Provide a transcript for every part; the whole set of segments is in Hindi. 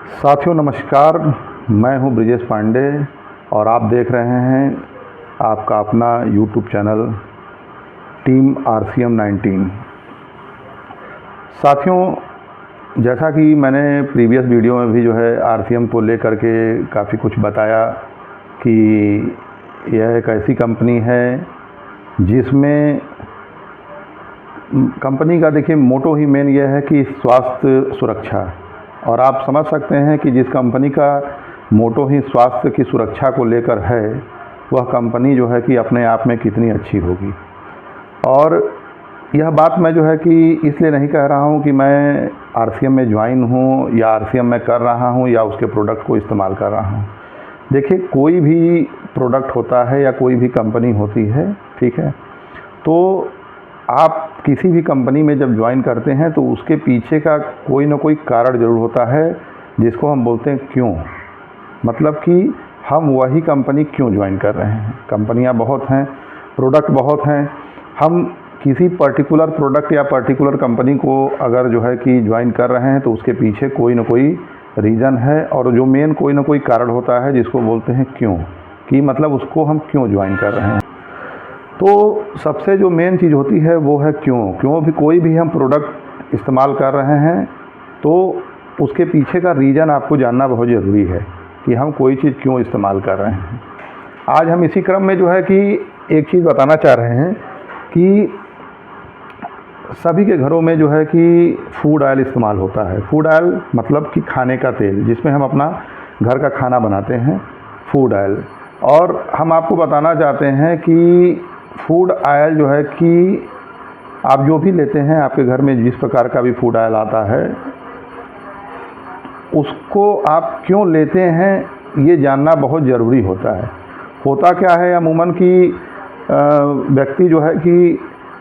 साथियों नमस्कार, मैं हूं ब्रिजेश पांडे और आप देख रहे हैं आपका अपना यूट्यूब चैनल टीम RCM 19। साथियों, जैसा कि मैंने प्रीवियस वीडियो में भी RCM को लेकर के काफ़ी कुछ बताया कि यह एक ऐसी कंपनी है जिसमें कंपनी का देखिए मोटो ही मेन यह है कि स्वास्थ्य सुरक्षा। और आप समझ सकते हैं कि जिस कंपनी का मोटो ही स्वास्थ्य की सुरक्षा को लेकर है, वह कंपनी कि अपने आप में कितनी अच्छी होगी। और यह बात मैं कि इसलिए नहीं कह रहा हूं कि मैं RCM में ज्वाइन हूं या RCM में कर रहा हूं या उसके प्रोडक्ट को इस्तेमाल कर रहा हूं। देखिए, कोई भी प्रोडक्ट होता है या कोई भी कंपनी होती है, ठीक है, तो आप किसी भी कंपनी में जब ज्वाइन करते हैं तो उसके पीछे का कोई ना कोई कारण ज़रूर होता है जिसको हम बोलते हैं क्यों। मतलब कि हम वही कंपनी क्यों ज्वाइन कर रहे हैं। कंपनियां बहुत हैं, प्रोडक्ट बहुत हैं, हम किसी पर्टिकुलर प्रोडक्ट या पर्टिकुलर कंपनी को अगर कि ज्वाइन कर रहे हैं तो उसके पीछे कोई ना कोई रीज़न है, और जो मेन कोई ना कोई कारण होता है जिसको बोलते हैं क्यों, कि मतलब उसको हम क्यों ज्वाइन कर रहे हैं। तो सबसे जो मेन चीज़ होती है वो है क्यों भी कोई भी हम प्रोडक्ट इस्तेमाल कर रहे हैं तो उसके पीछे का रीज़न आपको जानना बहुत ज़रूरी है कि हम कोई चीज़ क्यों इस्तेमाल कर रहे हैं। आज हम इसी क्रम में कि एक चीज़ बताना चाह रहे हैं कि सभी के घरों में कि फूड ऑयल इस्तेमाल होता है। फूड ऑयल मतलब कि खाने का तेल, जिसमें हम अपना घर का खाना बनाते हैं, फूड ऑयल। और हम आपको बताना चाहते हैं कि फूड ऑयल कि आप जो भी लेते हैं, आपके घर में जिस प्रकार का भी फूड ऑयल आता है, उसको आप क्यों लेते हैं ये जानना बहुत ज़रूरी होता है। होता क्या है, अमूमन कि व्यक्ति कि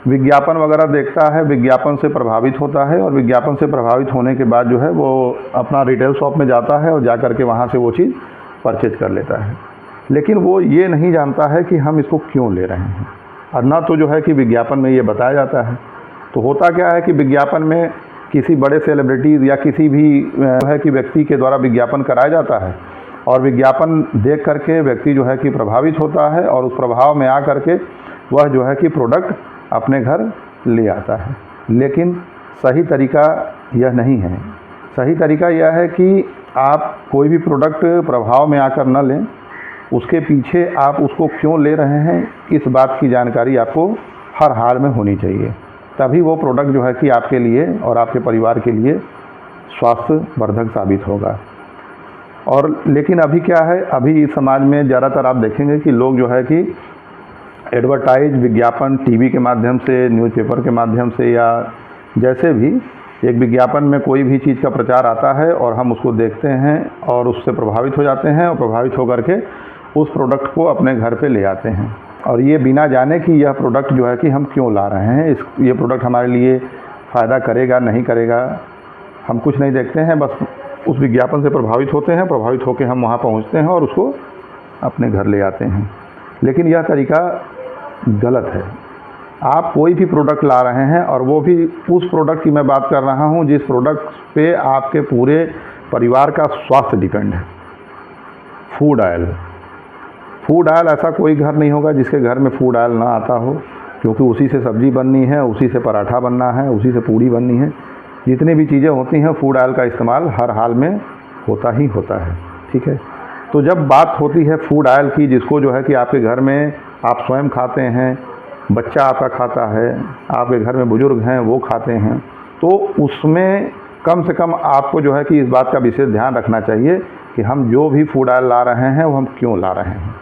विज्ञापन वगैरह देखता है, विज्ञापन से प्रभावित होता है, और विज्ञापन से प्रभावित होने के बाद वो अपना रिटेल शॉप में जाता है और जा कर के वहाँ से वो चीज़ परचेज कर लेता है। लेकिन वो ये नहीं जानता है कि हम इसको क्यों ले रहे हैं, और ना तो कि विज्ञापन में ये बताया जाता है। तो होता क्या है कि विज्ञापन में किसी बड़े सेलिब्रिटीज़ या किसी भी कि व्यक्ति के द्वारा विज्ञापन कराया जाता है, और विज्ञापन देख करके व्यक्ति कि प्रभावित होता है, और उस प्रभाव में आ करके वह कि प्रोडक्ट अपने घर ले आता है। लेकिन सही तरीका यह नहीं है। सही तरीका यह है कि आप कोई भी प्रोडक्ट प्रभाव में आकर न लें, उसके पीछे आप उसको क्यों ले रहे हैं, इस बात की जानकारी आपको हर हाल में होनी चाहिए। तभी वो प्रोडक्ट कि आपके लिए और आपके परिवार के लिए स्वास्थ्यवर्धक साबित होगा। और लेकिन अभी क्या है, अभी इस समाज में ज़्यादातर आप देखेंगे कि लोग कि एडवर्टाइज, विज्ञापन, टीवी के माध्यम से, न्यूज़पेपर के माध्यम से, या जैसे भी एक विज्ञापन में कोई भी चीज़ का प्रचार आता है और हम उसको देखते हैं और उससे प्रभावित हो जाते हैं, और प्रभावित होकर के उस प्रोडक्ट को अपने घर पे ले आते हैं, और ये बिना जाने कि यह प्रोडक्ट कि हम क्यों ला रहे हैं, ये प्रोडक्ट हमारे लिए फ़ायदा करेगा नहीं करेगा, हम कुछ नहीं देखते हैं। बस उस विज्ञापन से प्रभावित होते हैं, प्रभावित होकर हम वहाँ पहुँचते हैं और उसको अपने घर ले आते हैं। लेकिन यह तरीका गलत है। आप कोई भी प्रोडक्ट ला रहे हैं, और वो भी उस प्रोडक्ट की मैं बात कर रहा हूँ जिस प्रोडक्ट पे आपके पूरे परिवार का स्वास्थ्य डिपेंड है। फूड ऑयल, फूड ऑयल, ऐसा कोई घर नहीं होगा जिसके घर में फूड ऑयल ना आता हो, क्योंकि उसी से सब्ज़ी बननी है, उसी से पराठा बनना है, उसी से पूड़ी बननी है। जितनी भी चीज़ें होती हैं, फूड ऑयल का इस्तेमाल हर हाल में होता ही होता है, ठीक है। तो जब बात होती है फूड ऑयल की, जिसको कि आपके घर में आप स्वयं खाते हैं, बच्चा आपका खाता है, आपके घर में बुज़ुर्ग हैं वो खाते हैं, तो उसमें कम से कम आपको कि इस बात का विशेष ध्यान रखना चाहिए कि हम जो भी फूड ऑयल ला रहे हैं वो हम क्यों ला रहे हैं।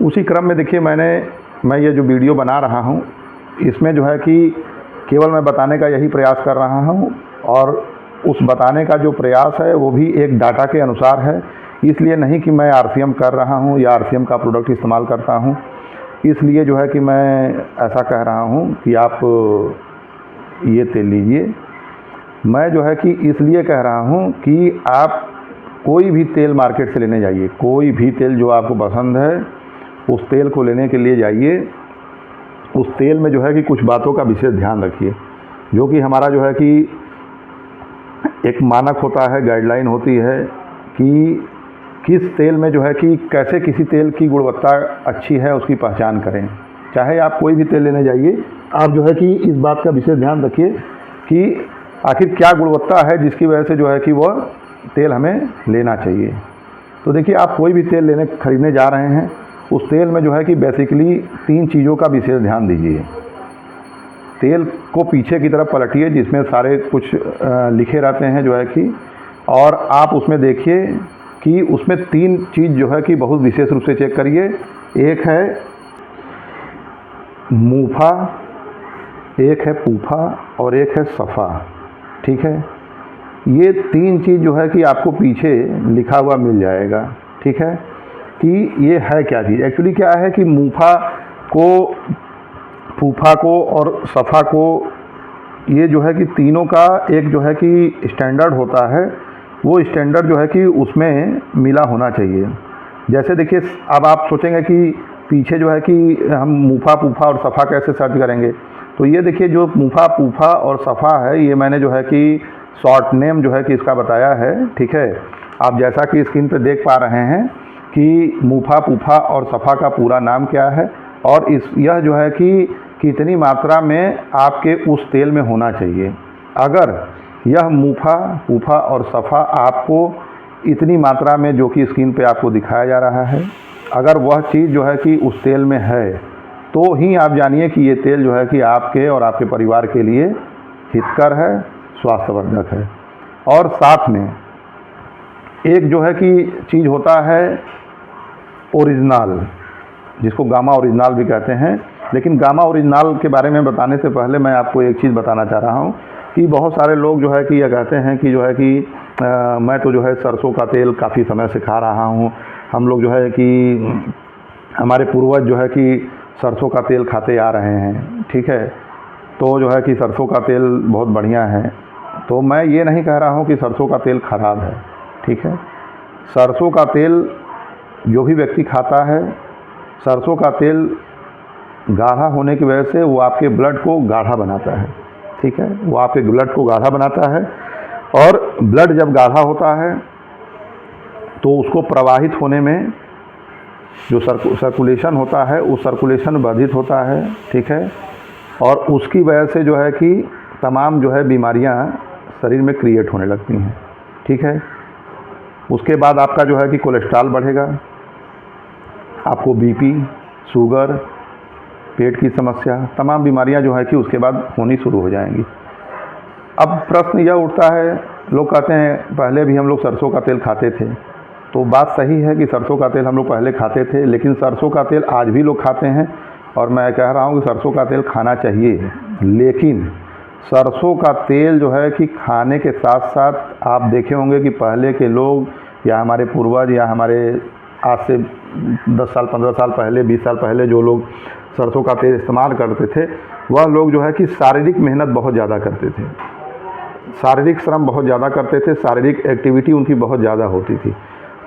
उसी क्रम में देखिए, मैं ये जो वीडियो बना रहा हूँ, इसमें कि केवल मैं बताने का यही प्रयास कर रहा हूँ, और उस बताने का जो प्रयास है वो भी एक डाटा के अनुसार है। इसलिए नहीं कि मैं RCM कर रहा हूँ या RCM का प्रोडक्ट इस्तेमाल करता हूँ, इसलिए कि मैं ऐसा कह रहा हूँ कि आप ये तेल लीजिए। मैं कि इसलिए कह रहा हूँ कि आप कोई भी तेल मार्केट से लेने जाइए, कोई भी तेल जो आपको पसंद है उस तेल को लेने के लिए जाइए। उस तेल में कि कुछ बातों का विशेष ध्यान रखिए, जो कि हमारा कि एक मानक होता है, गाइडलाइन होती है कि किस तेल में जो है कि कैसे किसी तेल की गुणवत्ता अच्छी है उसकी पहचान करें। चाहे आप कोई भी तेल लेने जाइए, आप जो है कि इस बात का विशेष ध्यान रखिए कि आखिर क्या गुणवत्ता है जिसकी वजह से जो है कि वह तेल हमें लेना चाहिए। तो देखिए, आप कोई भी तेल खरीदने जा रहे हैं, उस तेल में जो है कि बेसिकली 3 चीज़ों का विशेष ध्यान दीजिए। तेल को पीछे की तरफ पलटिए जिसमें सारे कुछ लिखे रहते हैं जो है कि, और आप उसमें देखिए कि उसमें 3 चीज़ जो है कि बहुत विशेष रूप से चेक करिए। एक है मूफा, एक है पूफा और एक है सफ़ा। ठीक है, ये 3 चीज़ जो है कि आपको पीछे लिखा हुआ मिल जाएगा। ठीक है, कि ये है क्या चीज़। एक्चुअली क्या है कि मूफा को, फूफा को और सफ़ा को, ये जो है कि तीनों का एक जो है कि स्टैंडर्ड होता है, वो स्टैंडर्ड जो है कि उसमें मिला होना चाहिए। जैसे देखिए, अब आप सोचेंगे कि पीछे जो है कि हम मूफा, पूफा और सफ़ा कैसे सर्च करेंगे, तो ये देखिए जो मूफा, पूफा और सफ़ा है, ये मैंने जो है कि शॉर्ट नेम जो है कि इसका बताया है। ठीक है, आप जैसा कि स्क्रीन पे देख पा रहे हैं कि मूफा, पूफा और सफ़ा का पूरा नाम क्या है, और यह जो है कि कितनी मात्रा में आपके उस तेल में होना चाहिए। अगर यह मूफा, पूफा और सफ़ा आपको इतनी मात्रा में, जो कि स्क्रीन पे आपको दिखाया जा रहा है, अगर वह चीज़ जो है कि उस तेल में है, तो ही आप जानिए कि ये तेल जो है कि आपके और आपके परिवार के लिए हितकर है, स्वास्थ्यवर्धक है। और साथ में एक जो है कि चीज़ होता है ओरिजिनल, जिसको गामा ओरिजिनल भी कहते हैं। लेकिन गामा ओरिजिनल के बारे में बताने से पहले मैं आपको एक चीज़ बताना चाह रहा हूँ कि बहुत सारे लोग जो है कि यह कहते हैं कि जो है कि मैं तो जो है सरसों का तेल काफ़ी समय से खा रहा हूँ। हम लोग जो है कि हमारे पूर्वज जो है कि सरसों का तेल खाते आ रहे हैं। ठीक है, तो जो है कि सरसों का तेल बहुत बढ़िया है। तो मैं ये नहीं कह रहा हूँ कि सरसों का तेल खराब है। ठीक है, सरसों का तेल जो भी व्यक्ति खाता है, सरसों का तेल गाढ़ा होने की वजह से वो आपके ब्लड को गाढ़ा बनाता है। ठीक है, वो आपके ब्लड को गाढ़ा बनाता है, और ब्लड जब गाढ़ा होता है तो उसको प्रवाहित होने में जो सर्कुलेशन होता है, उस सर्कुलेशन बाधित होता है। ठीक है, और उसकी वजह से जो है कि तमाम जो है बीमारियां शरीर में क्रिएट होने लगती हैं। ठीक है, उसके बाद आपका जो है कि कोलेस्ट्रॉल बढ़ेगा, आपको बीपी, शुगर, पेट की समस्या, तमाम बीमारियां जो है कि उसके बाद होनी शुरू हो जाएंगी। अब प्रश्न यह उठता है, लोग कहते हैं पहले भी हम लोग सरसों का तेल खाते थे। तो बात सही है कि सरसों का तेल हम लोग पहले खाते थे, लेकिन सरसों का तेल आज भी लोग खाते हैं, और मैं कह रहा हूँ कि सरसों का तेल खाना चाहिए। लेकिन सरसों का तेल जो है कि खाने के साथ साथ आप देखे होंगे कि पहले के लोग, या हमारे पूर्वज, या हमारे आज से 10 साल, 15 साल पहले, 20 साल पहले जो लोग सरसों का तेल इस्तेमाल करते थे, वह लोग जो है कि शारीरिक मेहनत बहुत ज़्यादा करते थे, शारीरिक श्रम बहुत ज़्यादा करते थे, शारीरिक एक्टिविटी उनकी बहुत ज़्यादा होती थी।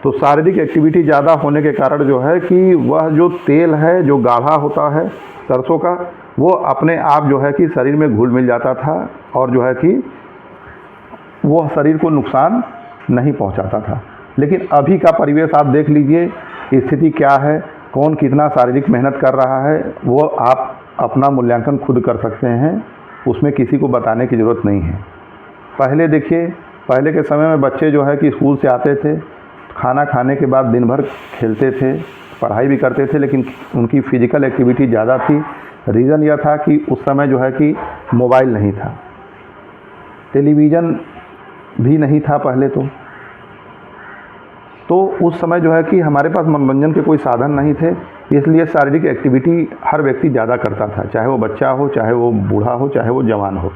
तो शारीरिक एक्टिविटी ज़्यादा होने के कारण जो है कि वह जो तेल है, जो गाढ़ा होता है सरसों का, वो अपने आप जो है कि शरीर में घुल मिल जाता था, और जो है कि वह शरीर को नुकसान नहीं पहुंचाता था। लेकिन अभी का परिवेश आप देख लीजिए, स्थिति क्या है, कौन कितना शारीरिक मेहनत कर रहा है, वो आप अपना मूल्यांकन खुद कर सकते हैं, उसमें किसी को बताने की ज़रूरत नहीं है। पहले देखिए, पहले के समय में बच्चे जो है कि स्कूल से आते थे, खाना खाने के बाद दिन भर खेलते थे, पढ़ाई भी करते थे, लेकिन उनकी फिजिकल एक्टिविटी ज़्यादा थी। रीज़न यह था कि उस समय जो है कि मोबाइल नहीं था, टेलीविज़न भी नहीं था पहले तो उस समय जो है कि हमारे पास मनोरंजन के कोई साधन नहीं थे, इसलिए शारीरिक एक्टिविटी हर व्यक्ति ज़्यादा करता था, चाहे वो बच्चा हो, चाहे वो बूढ़ा हो, चाहे वो जवान हो।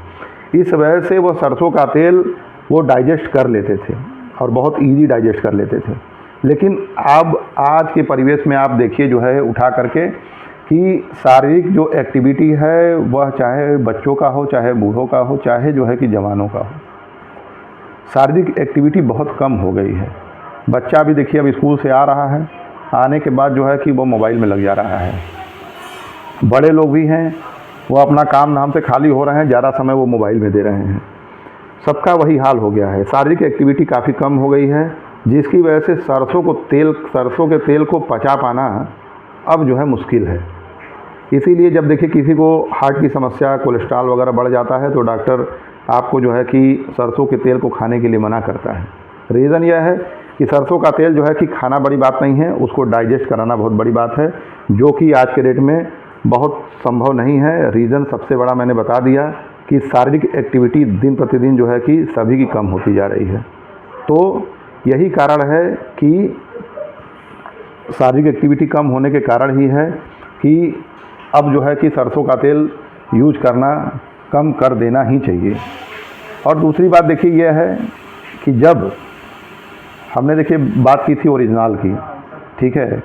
इस वजह से वो सरसों का तेल वो डाइजेस्ट कर लेते थे, और बहुत इजी डाइजेस्ट कर लेते थे। लेकिन अब आज के परिवेश में आप देखिए जो है उठा करके कि शारीरिक जो एक्टिविटी है, वह चाहे बच्चों का हो, चाहे बूढ़ों का हो, चाहे जो है कि जवानों का हो, शारीरिक एक्टिविटी बहुत कम हो गई है। बच्चा भी देखिए अब स्कूल से आ रहा है, आने के बाद जो है कि वो मोबाइल में लग जा रहा है। बड़े लोग भी हैं, वो अपना काम धाम से खाली हो रहे हैं, ज़्यादा समय वो मोबाइल में दे रहे हैं। सबका वही हाल हो गया है, शारीरिक एक्टिविटी काफ़ी कम हो गई है, जिसकी वजह से सरसों के तेल को पचा पाना अब जो है मुश्किल है। इसीलिए जब देखिए किसी को हार्ट की समस्या, कोलेस्ट्रॉल वगैरह बढ़ जाता है तो डॉक्टर आपको जो है कि सरसों के तेल को खाने के लिए मना करता है। रीज़न यह है कि सरसों का तेल जो है कि खाना बड़ी बात नहीं है, उसको डाइजेस्ट कराना बहुत बड़ी बात है, जो कि आज के डेट में बहुत संभव नहीं है। रीज़न सबसे बड़ा मैंने बता दिया कि शारीरिक एक्टिविटी दिन प्रतिदिन जो है कि सभी की कम होती जा रही है। तो यही कारण है कि शारीरिक एक्टिविटी कम होने के कारण ही है कि अब जो है कि सरसों का तेल यूज करना कम कर देना ही चाहिए। और दूसरी बात देखिए यह है कि जब हमने देखिए बात की थी ओरिजिनल की, ठीक है,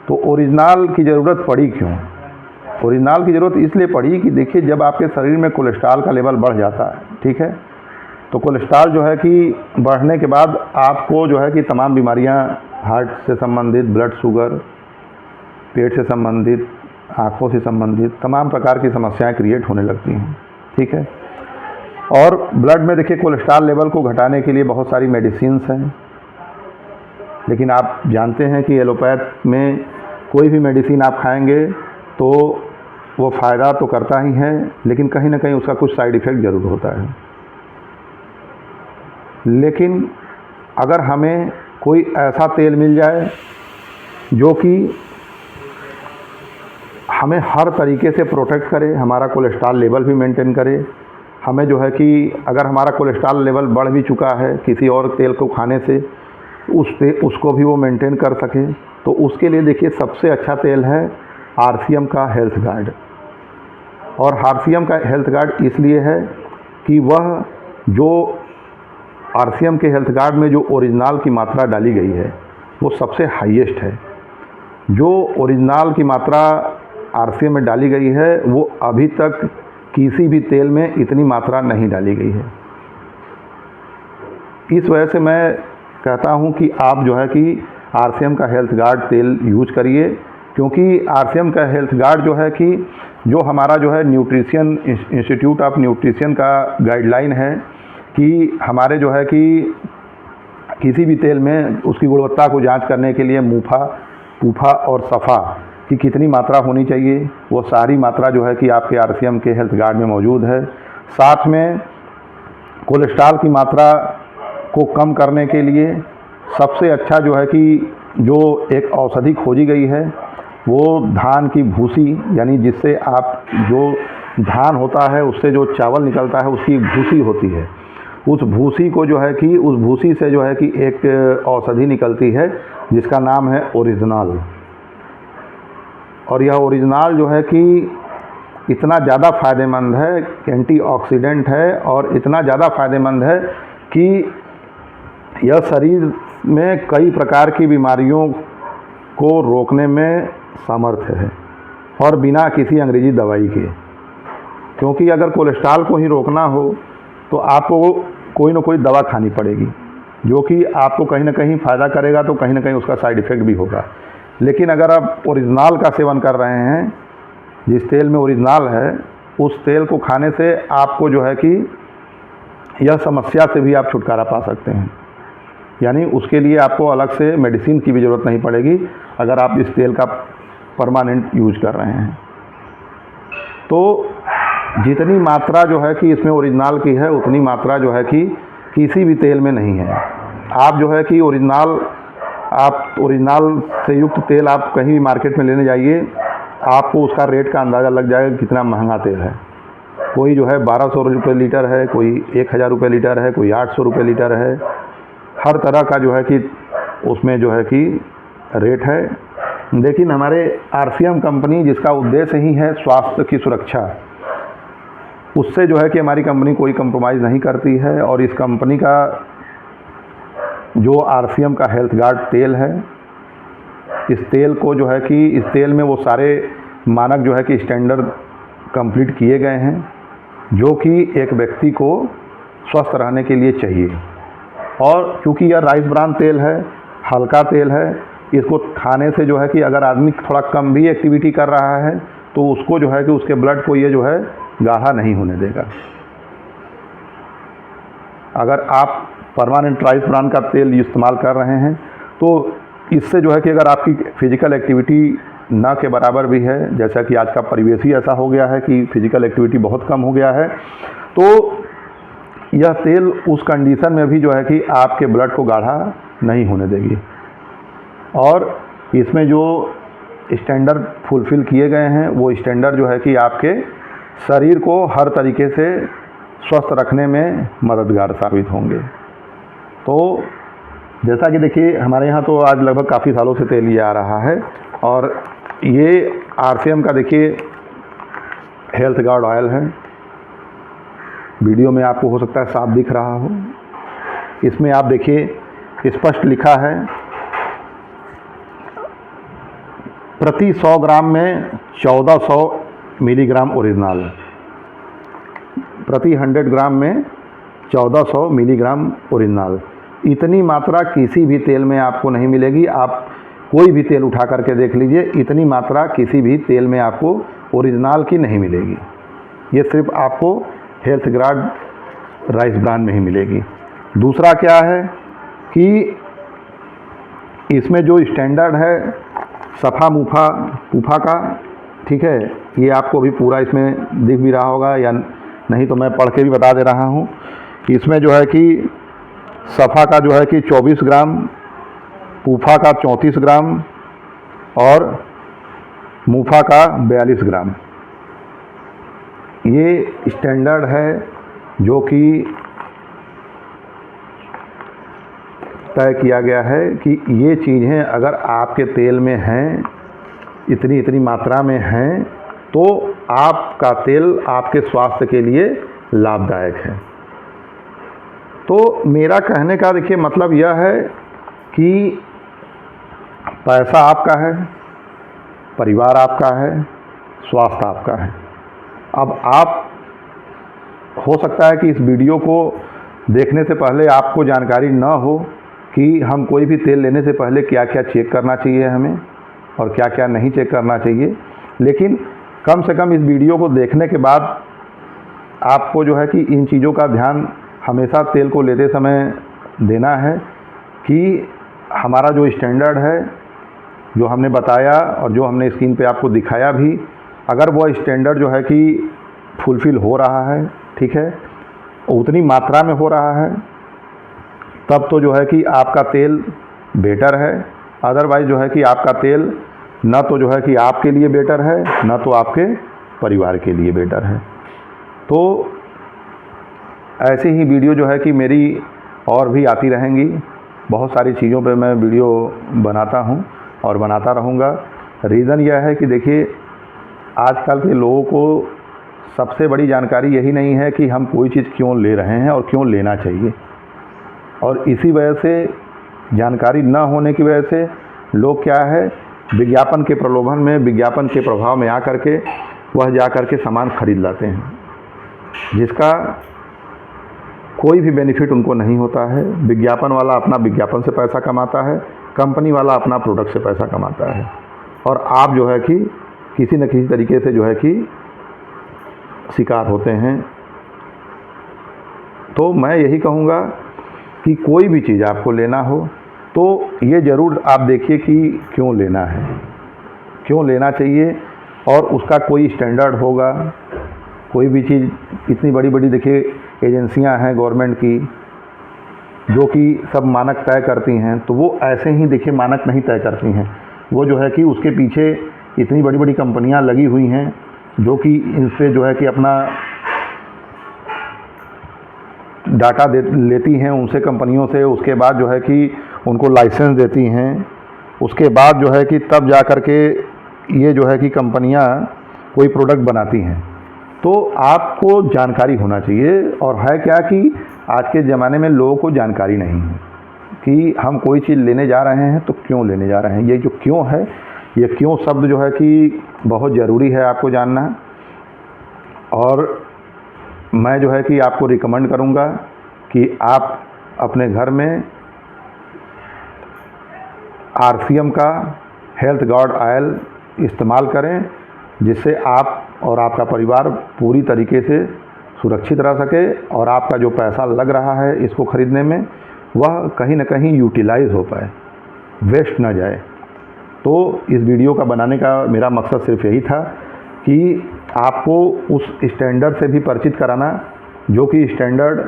तो ओरिजिनल की ज़रूरत पड़ी क्यों? ओरिजिनल की ज़रूरत इसलिए पड़ी कि देखिए जब आपके शरीर में कोलेस्ट्रॉल का लेवल बढ़ जाता है, ठीक है, तो कोलेस्ट्रॉल जो है कि बढ़ने के बाद आपको जो है कि तमाम बीमारियां, हार्ट से संबंधित, ब्लड शुगर, पेट से संबंधित, आँखों से संबंधित तमाम प्रकार की समस्याएं क्रिएट होने लगती हैं, ठीक है। और ब्लड में देखिए कोलेस्ट्रॉल लेवल को घटाने के लिए बहुत सारी मेडिसिन्स हैं, लेकिन आप जानते हैं कि एलोपैथ में कोई भी मेडिसिन आप खाएंगे तो वो फ़ायदा तो करता ही है, लेकिन कहीं ना कहीं उसका कुछ साइड इफ़ेक्ट ज़रूर होता है। लेकिन अगर हमें कोई ऐसा तेल मिल जाए जो कि हमें हर तरीके से प्रोटेक्ट करे, हमारा कोलेस्ट्रॉल लेवल भी मेंटेन करे, हमें जो है कि अगर हमारा कोलेस्ट्रॉल लेवल बढ़ भी चुका है किसी और तेल को खाने से, उसको भी वो मेंटेन कर सके, तो उसके लिए देखिए सबसे अच्छा तेल है RCM का हेल्थ गार्ड। और RCM का हेल्थ गार्ड इसलिए है कि वह जो RCM के हेल्थ गार्ड में जो ओरिजिनल की मात्रा डाली गई है वो सबसे हाईएस्ट है। जो ओरिजिनल की मात्रा RCM में डाली गई है वो अभी तक किसी भी तेल में इतनी मात्रा नहीं डाली गई है। इस वजह से मैं कहता हूं कि आप जो है कि RCM का हेल्थ गार्ड तेल यूज करिए, क्योंकि RCM का हेल्थ गार्ड जो है कि जो हमारा जो है न्यूट्रिशन इंस्टीट्यूट ऑफ न्यूट्रिशन का गाइडलाइन है कि हमारे जो है कि किसी भी तेल में उसकी गुणवत्ता को जांच करने के लिए मूफा, पूफा और सफ़ा की कितनी मात्रा होनी चाहिए, वो सारी मात्रा जो है कि आपके RCM के हेल्थ गार्ड में मौजूद है। साथ में कोलेस्ट्रॉल की मात्रा को कम करने के लिए सबसे अच्छा जो है कि जो एक औषधि खोजी गई है वो धान की भूसी, यानी जिससे आप जो धान होता है उससे जो चावल निकलता है उसकी भूसी होती है, उस भूसी को जो है कि उस भूसी से जो है कि एक औषधि निकलती है जिसका नाम है ओरिजिनल। और यह ओरिजिनल जो है कि इतना ज़्यादा फ़ायदेमंद है, एंटीऑक्सीडेंट है और इतना ज़्यादा फ़ायदेमंद है कि यह शरीर में कई प्रकार की बीमारियों को रोकने में समर्थ है और बिना किसी अंग्रेजी दवाई के। क्योंकि अगर कोलेस्ट्रॉल को ही रोकना हो तो आपको कोई ना कोई दवा खानी पड़ेगी, जो कि आपको कहीं ना कहीं फ़ायदा करेगा, तो कहीं ना कहीं उसका साइड इफ़ेक्ट भी होगा। लेकिन अगर आप ओरिजिनल का सेवन कर रहे हैं, जिस तेल में ओरिजिनल है, उस तेल को खाने से आपको जो है कि यह समस्या से भी आप छुटकारा पा सकते हैं। यानी उसके लिए आपको अलग से मेडिसिन की भी ज़रूरत नहीं पड़ेगी अगर आप इस तेल का परमानेंट यूज कर रहे हैं। तो जितनी मात्रा जो है कि इसमें ओरिजिनल की है उतनी मात्रा जो है कि किसी भी तेल में नहीं है। आप जो है कि ओरिजिनल से युक्त तेल आप कहीं भी मार्केट में लेने जाइए, आपको उसका रेट का अंदाज़ा लग जाएगा कितना महंगा तेल है। कोई जो है 1200 रुपये लीटर है, कोई 1000 रुपये लीटर है, कोई 800 रुपये लीटर है। हर तरह का जो है कि उसमें जो है कि रेट है। लेकिन हमारे RCM कंपनी, जिसका उद्देश्य ही है स्वास्थ्य की सुरक्षा, उससे जो है कि हमारी कंपनी कोई कंप्रोमाइज़ नहीं करती है। और इस कंपनी का जो RCM का हेल्थ गार्ड तेल है, इस तेल को जो है कि इस तेल में वो सारे मानक जो है कि स्टैंडर्ड कंप्लीट किए गए हैं, जो कि एक व्यक्ति को स्वस्थ रहने के लिए चाहिए। और क्योंकि यह राइस ब्रान तेल है, हल्का तेल है, इसको खाने से जो है कि अगर आदमी थोड़ा कम भी एक्टिविटी कर रहा है तो उसको जो है कि उसके ब्लड को ये जो है गाढ़ा नहीं होने देगा। अगर आप परमानेंट राइस ब्रांड का तेल इस्तेमाल कर रहे हैं तो इससे जो है कि अगर आपकी फिजिकल एक्टिविटी ना के बराबर भी है, जैसा कि आज का परिवेश ही ऐसा हो गया है कि फिजिकल एक्टिविटी बहुत कम हो गया है, तो यह तेल उस कंडीशन में भी जो है कि आपके ब्लड को गाढ़ा नहीं होने देगी। और इसमें जो स्टैंडर्ड फुलफ़िल किए गए हैं वो स्टैंडर्ड जो है कि आपके शरीर को हर तरीके से स्वस्थ रखने में मददगार साबित होंगे। तो जैसा कि देखिए हमारे यहाँ तो आज लगभग काफ़ी सालों से तेल ये आ रहा है, और ये RCM का देखिए हेल्थ गार्ड ऑयल है। वीडियो में आपको हो सकता है साफ दिख रहा हो। इसमें आप देखिए स्पष्ट लिखा है प्रति 100 ग्राम में 1400 मिलीग्राम ओरिजिनल, प्रति 100 ग्राम में 1400 मिलीग्राम ओरिजिनल। इतनी मात्रा किसी भी तेल में आपको नहीं मिलेगी। आप कोई भी तेल उठा करके देख लीजिए, इतनी मात्रा किसी भी तेल में आपको ओरिजिनल की नहीं मिलेगी। ये सिर्फ आपको हेल्थ गार्ड राइस ब्रांड में ही मिलेगी। दूसरा क्या है कि इसमें जो स्टैंडर्ड है सफ़ा मुफा का, ठीक है, ये आपको भी पूरा इसमें दिख भी रहा होगा या नहीं तो मैं पढ़ के भी बता दे रहा हूँ। इसमें जो है कि सफ़ा का जो है कि 24 ग्राम, पूफा का 34 ग्राम और मुफा का 42 ग्राम, ये स्टैंडर्ड है जो कि तय किया गया है कि ये चीज़ें अगर आपके तेल में हैं, इतनी मात्रा में हैं, तो आपका तेल आपके स्वास्थ्य के लिए लाभदायक है। तो मेरा कहने का देखिए मतलब यह है कि पैसा आपका है, परिवार आपका है, स्वास्थ्य आपका है। अब आप हो सकता है कि इस वीडियो को देखने से पहले आपको जानकारी न हो कि हम कोई भी तेल लेने से पहले क्या क्या चेक करना चाहिए हमें और क्या क्या नहीं चेक करना चाहिए, लेकिन कम से कम इस वीडियो को देखने के बाद आपको जो है कि इन चीज़ों का ध्यान हमेशा तेल को लेते समय देना है कि हमारा जो स्टैंडर्ड है, जो हमने बताया और जो हमने स्क्रीन पे आपको दिखाया भी, अगर वो स्टैंडर्ड जो है कि फुलफ़िल हो रहा है, ठीक है, उतनी मात्रा में हो रहा है, तब तो जो है कि आपका तेल बेटर है। अदरवाइज़ जो है कि आपका तेल न तो जो है कि आपके लिए बेटर है, न तो आपके परिवार के लिए बेटर है। तो ऐसी ही वीडियो जो है कि मेरी और भी आती रहेंगी। बहुत सारी चीज़ों पे मैं वीडियो बनाता हूँ और बनाता रहूँगा। रीज़न यह है कि देखिए आजकल के लोगों को सबसे बड़ी जानकारी यही नहीं है कि हम कोई चीज़ क्यों ले रहे हैं और क्यों लेना चाहिए, और इसी वजह से जानकारी न होने की वजह से लोग क्या है, विज्ञापन के प्रलोभन में, विज्ञापन के प्रभाव में आकर के वह जा कर के सामान खरीद लाते हैं, जिसका कोई भी बेनिफिट उनको नहीं होता है। विज्ञापन वाला अपना विज्ञापन से पैसा कमाता है, कंपनी वाला अपना प्रोडक्ट से पैसा कमाता है, और आप जो है कि किसी न किसी तरीके से जो है कि शिकार होते हैं। तो मैं यही कहूँगा कि कोई भी चीज़ आपको लेना हो तो ये ज़रूर आप देखिए कि क्यों लेना है, क्यों लेना चाहिए, और उसका कोई स्टैंडर्ड होगा। कोई भी चीज़, इतनी बड़ी बड़ी देखिए एजेंसियां हैं गवर्नमेंट की जो कि सब मानक तय करती हैं, तो वो ऐसे ही देखिए मानक नहीं तय करती हैं। वो जो है कि उसके पीछे इतनी बड़ी बड़ी कंपनियां लगी हुई हैं जो कि इनसे जो है कि अपना डाटा लेती हैं उनसे, कंपनियों से, उसके बाद जो है कि उनको लाइसेंस देती हैं, उसके बाद जो है कि तब जा कर के ये जो है कि कंपनियां कोई प्रोडक्ट बनाती हैं। तो आपको जानकारी होना चाहिए, और है क्या कि आज के ज़माने में लोगों को जानकारी नहीं है कि हम कोई चीज़ लेने जा रहे हैं तो क्यों लेने जा रहे हैं। ये जो क्यों है, ये क्यों शब्द जो है कि बहुत ज़रूरी है आपको जानना। और मैं जो है कि आपको रिकमेंड करूँगा कि आप अपने घर में RCM का हेल्थ गार्ड ऑयल इस्तेमाल करें, जिससे आप और आपका परिवार पूरी तरीके से सुरक्षित रह सके और आपका जो पैसा लग रहा है इसको ख़रीदने में वह कहीं ना कहीं यूटिलाइज़ हो पाए, वेस्ट ना जाए। तो इस वीडियो का बनाने का मेरा मकसद सिर्फ यही था कि आपको उस स्टैंडर्ड से भी परिचित कराना जो कि स्टैंडर्ड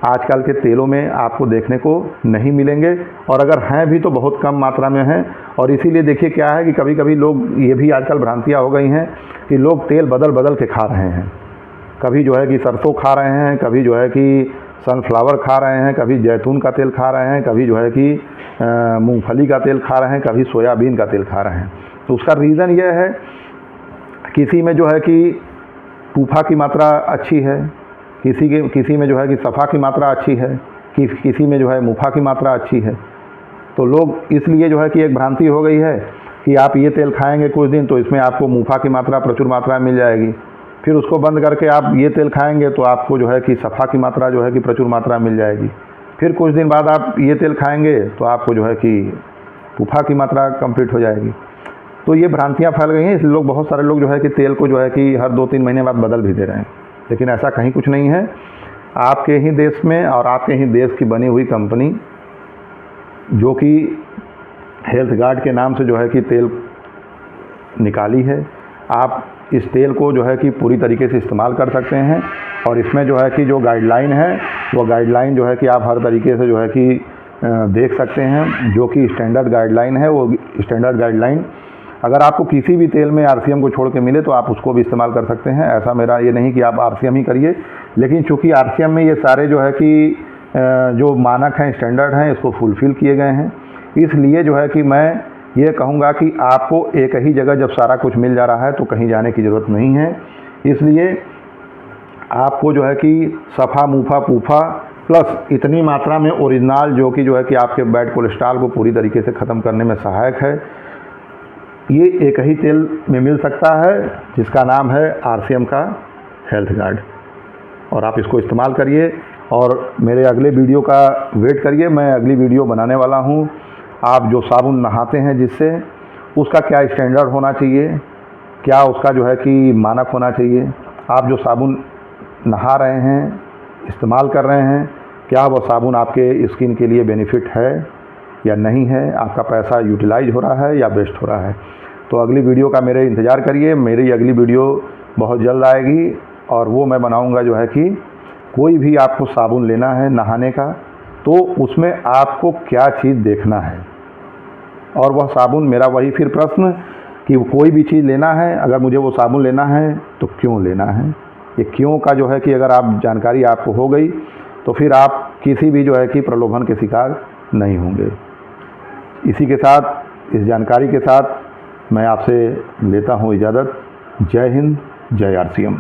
आजकल के तेलों में आपको देखने को नहीं मिलेंगे, और अगर हैं भी तो बहुत कम मात्रा में हैं। और इसीलिए देखिए क्या है कि कभी कभी लोग, ये भी आजकल भ्रांतियाँ हो गई हैं कि लोग तेल बदल बदल के खा रहे हैं। कभी जो है कि सरसों खा रहे हैं, कभी जो है कि सनफ्लावर खा रहे हैं, कभी जैतून का तेल खा रहे हैं, कभी जो है कि मूंगफली का तेल खा रहे हैं, कभी सोयाबीन का तेल खा रहे हैं। तो उसका रीज़न यह है, किसी में जो है कि पूफा की मात्रा अच्छी है, किसी में जो है कि सफ़ा की मात्रा अच्छी है, किसी में जो है मुफा की मात्रा अच्छी है। तो लोग इसलिए जो है कि एक भ्रांति हो गई है कि आप ये तेल खाएंगे कुछ दिन तो इसमें आपको मुफा की मात्रा प्रचुर मात्रा में मिल जाएगी, फिर उसको बंद करके आप ये तेल खाएंगे तो आपको जो है कि सफ़ा की मात्रा जो है कि प्रचुर मात्रा मिल जाएगी, फिर कुछ दिन बाद आप ये तेल खाएंगे तो आपको जो है कि पूफा की मात्रा कंप्लीट हो जाएगी। तो ये भ्रांतियाँ फैल गई हैं, इसलिए लोग, बहुत सारे लोग जो है कि तेल को जो है कि हर 2-3 महीने बाद बदल भी दे रहे हैं, लेकिन ऐसा कहीं कुछ नहीं है। आपके ही देश में और आपके ही देश की बनी हुई कंपनी जो कि हेल्थ गार्ड के नाम से जो है कि तेल निकाली है, आप इस तेल को जो है कि पूरी तरीके से इस्तेमाल कर सकते हैं। और इसमें जो है कि जो गाइडलाइन है वो गाइडलाइन जो है कि आप हर तरीके से जो है कि देख सकते हैं, जो कि स्टैंडर्ड गाइडलाइन है। वो स्टैंडर्ड गाइडलाइन अगर आपको किसी भी तेल में आरसीएम को छोड़ के मिले तो आप उसको भी इस्तेमाल कर सकते हैं। ऐसा मेरा ये नहीं कि आप आरसीएम ही करिए, लेकिन चूँकि आरसीएम में ये सारे जो है कि जो मानक हैं, स्टैंडर्ड हैं, इसको फुलफ़िल किए गए हैं, इसलिए जो है कि मैं ये कहूँगा कि आपको एक ही जगह जब सारा कुछ मिल जा रहा है तो कहीं जाने की ज़रूरत नहीं है। इसलिए आपको जो है कि सफ़ा, मुफा, पूफा प्लस इतनी मात्रा में ओरिजिनल जो कि आपके बैड कोलेस्ट्रॉल को पूरी तरीके से ख़त्म करने में सहायक है, ये एक ही तेल में मिल सकता है जिसका नाम है आरसीएम का हेल्थ गार्ड। और आप इसको इस्तेमाल करिए और मेरे अगले वीडियो का वेट करिए। मैं अगली वीडियो बनाने वाला हूँ। आप जो साबुन नहाते हैं जिससे, उसका क्या स्टैंडर्ड होना चाहिए, क्या उसका जो है कि मानक होना चाहिए, आप जो साबुन नहा रहे हैं, इस्तेमाल कर रहे हैं, क्या वह साबुन आपके स्किन के लिए बेनिफिट है या नहीं है, आपका पैसा यूटिलाइज हो रहा है या वेस्ट हो रहा है। तो अगली वीडियो का मेरे इंतज़ार करिए। मेरी अगली वीडियो बहुत जल्द आएगी और वो मैं बनाऊंगा जो है कि कोई भी आपको साबुन लेना है नहाने का तो उसमें आपको क्या चीज़ देखना है। और वह साबुन, मेरा वही फिर प्रश्न कि कोई भी चीज़ लेना है, अगर मुझे वो साबुन लेना है तो क्यों लेना है। ये क्यों का जो है कि अगर आप जानकारी आपको हो गई तो फिर आप किसी भी जो है कि प्रलोभन के शिकार नहीं होंगे। इसी के साथ, इस जानकारी के साथ मैं आपसे लेता हूँ इजाज़त। जय हिंद, जय आरसीएम।